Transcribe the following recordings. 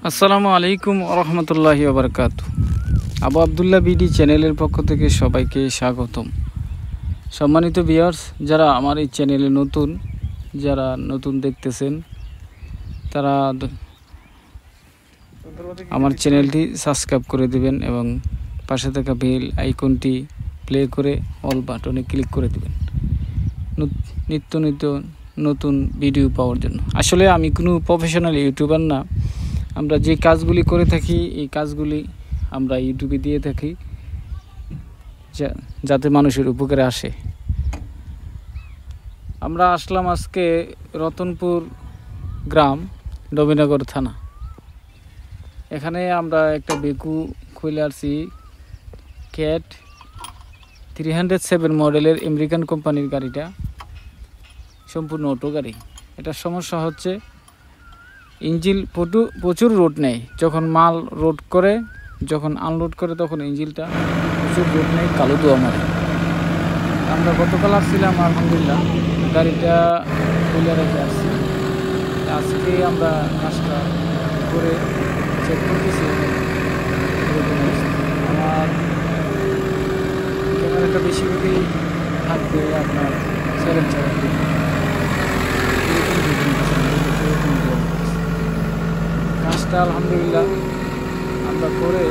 আসসালামু আলাইকুম রহমতুল্লাহি ওবরকাতু। আবু আবদুল্লাহ বিডি চ্যানেলের পক্ষ থেকে সবাইকে স্বাগতম। সম্মানিত ভিউয়ার্স, যারা আমার এই চ্যানেলে নতুন দেখতেছেন, তারা আমার চ্যানেলটি সাবস্ক্রাইব করে দিবেন এবং পাশে থাকা বেল আইকনটি প্লে করে অল বাটনে ক্লিক করে দিবেন নিত্য নতুন ভিডিও পাওয়ার জন্য। আসলে আমি কোনো প্রফেশনাল ইউটিউবার না। আমরা যে কাজগুলি করে থাকি এই কাজগুলি আমরা ইউটিউবে দিয়ে থাকি যাতে মানুষের উপকারে আসে। আমরা আসলাম আজকে রতনপুর গ্রাম, নবীনগর থানা। এখানে আমরা একটা বেকু খুলে আসছি, ক্যাট 307 মডেলের আমেরিকান কোম্পানির গাড়িটা, সম্পূর্ণ অটো গাড়ি। এটার সমস্যা হচ্ছে ইঞ্জিন প্রচুর রোড নেয়। যখন মাল লোড করে, যখন আনলোড করে, তখন ইঞ্জিনটা প্রচুর রোড নেয়, কালো ধোঁয়া মারে। আমরা গতকাল আসছিলাম, আলহামদুলিল্লাহ গাড়িটা খুলে রেখে আসছি। আজকে আমরা কাজটা করে চেক করতেছি। আমার ক্যামেরাটা বেশিরভাগই থাকবে আপনার 7 কাজটা আলহামদুলিল্লাহ আমরা করে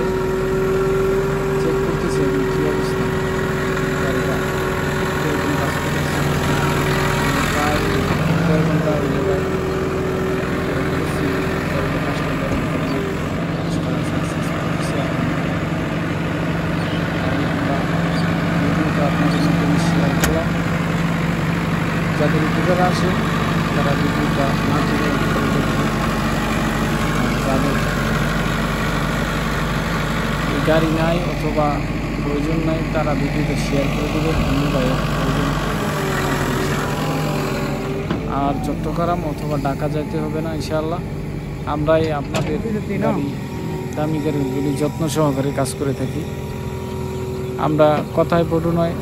চেক করতেছি কী অবস্থা। গাড়িটা এরকম কাজ করতেছি প্রায় 1.5 ঘন্টা ওই জায়গায় আপনাদের সাথে শেয়ার করলাম। যাদের উপকার আসে তারা ভিডিওটা না টেনে যাদের গাড়ি নাই অথবা প্রয়োজন নাই তারা ভিডিওটা শেয়ার করে দেবেন অন্য ভাইয়ের প্রয়োজন। আর চট্টগ্রাম অথবা ঢাকা যাইতে হবে না, ইনশাআল্লাহ আমরাই আপনাদের দামি গাড়িগুলি যত্ন সহকারে কাজ করে থাকি। আমরা কথায় পটু নয়,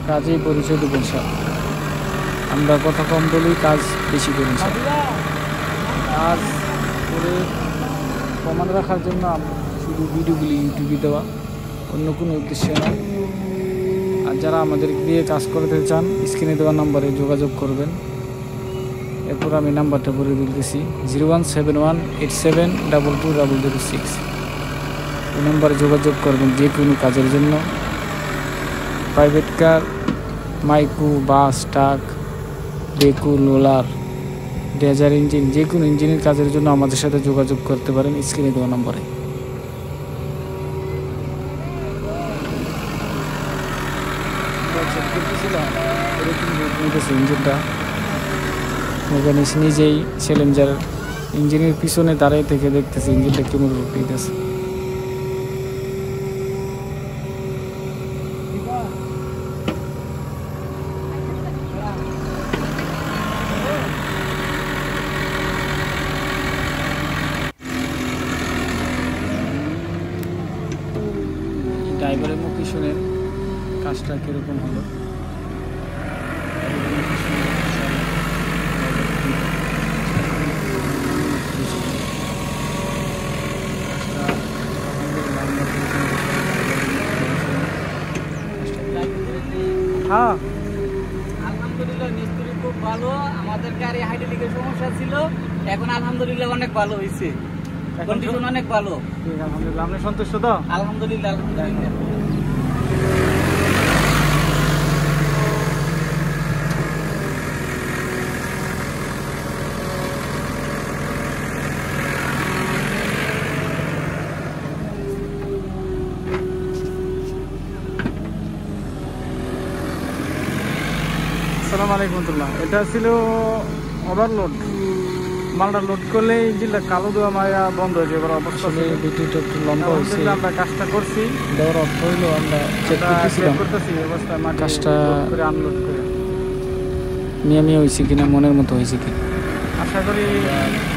কাজেই পরিচয় দেব ইনশাআল্লাহ। আমরা কথা কম বলি, কাজ বেশি করি। কাজ করে প্রমাণ রাখার জন্য শুধু ভিডিওগুলি ইউটিউবে দেওয়া, অন্য কোনো উদ্দেশ্য নয়। আর যারা আমাদের দিয়ে কাজ করতে চান, স্ক্রিনে দেওয়া নাম্বারে যোগাযোগ করবেন। এরপর আমি নাম্বারটা বলে দিতেছি, 017187220006। এই নাম্বারে যোগাযোগ করবেন যে কোনো কাজের জন্য। প্রাইভেট কার, মাইকু, বাস, ট্রাক, বেকু, লোলার, ডেজার ইঞ্জিন, যে কোনো ইঞ্জিনের কাজের জন্য আমাদের সাথে যোগাযোগ করতে পারেন স্ক্রিনে দেওয়া নম্বরে। ইঞ্জিনটা মেকানিক নিজেই চ্যালেঞ্জার ইঞ্জিনের পিছনে দাঁড়িয়ে থেকে দেখতেছি ইঞ্জিনটা কেমন রূপ নিতেছে। ড্রাইভারের মুখে শুনেন কাজটা কীরকম হলো। হ্যাঁ আলহামদুলিল্লাহ, মিস্ত্রি খুব ভালো। আমাদের গাড়ি হাইড্রোলিকের সমস্যা ছিল, এখন আলহামদুলিল্লাহ অনেক ভালো হয়েছে, কন্ডিশন অনেক ভালো। আলহামদুলিল্লাহ, আপনি সন্তুষ্ট তো? আলহামদুলিল্লাহ আলহামদুলিল্লাহ। আসসালামু আলাইকুম রহমতুল্লাহ। এটা ছিল ওভারলোড, মালটা লোড করলে ইঞ্জিনটা কালো ধোঁয়া মারা বন্ধ হয়ে যাবে। অবস্থা ভিডিওটা একটু লম্বা হয়েছে, আমরা কাজটা করছি। দেওয়ার অর্থ হইলো আমরা চেক করতেছি অবস্থা কাজটা আনলোড করে নিয়মিত হয়েছে কিনা, মনের মতো হয়েছে কিনা আশা করি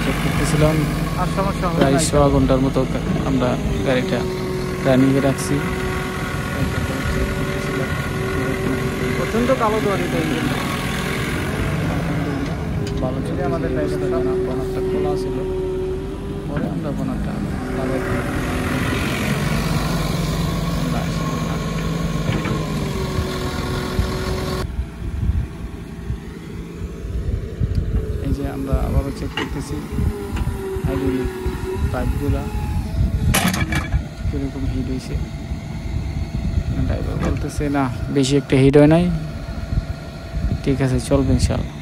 চেক করতেছিলাম। আর সমস্যা প্রায় 6 ঘন্টার মতো আমরা গাড়িটা রানিংয়ে রাখছি। প্রচণ্ড কালো ধোঁয়া দিত ইঞ্জিনটা। ভালো ছিল আমাদের ড্রাইভারটা, খোলা ছিল। পরে আমরা হাইড্রোলিক পাইপগুলা কীরকম হিট হয়েছে। ড্রাইভার বলতেছে না বেশি একটা হিট হয় নাই, ঠিক আছে চলবে ইনশাল্লাহ।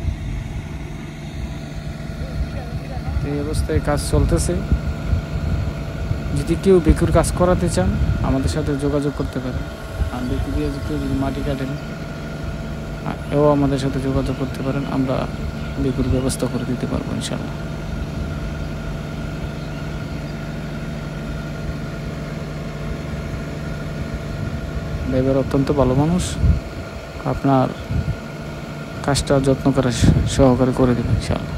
এই অবস্থায় কাজ চলতেছে। যদি কেউ বেকুর কাজ করাতে চান আমাদের সাথে যোগাযোগ করতে পারেন। আর বেকু দিয়ে কেউ যদি মাটি কাটেন এও আমাদের সাথে যোগাযোগ করতে পারেন, আমরা বেকুর ব্যবস্থা করে দিতে পারবো ইনশাল্লাহ। ড্রাইভার অত্যন্ত ভালো মানুষ, আপনার কাজটা যত্ন করে সহকারে করে দেবেন ইনশাল্লাহ।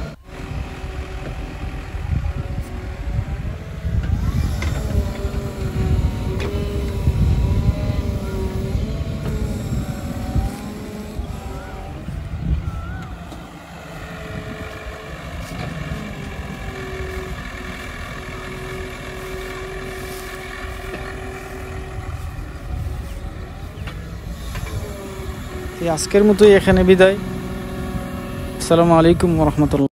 আজকের মতোই এখানে বিদায়। আসসালামু আলাইকুম ওয়া রাহমাতুল্লাহ।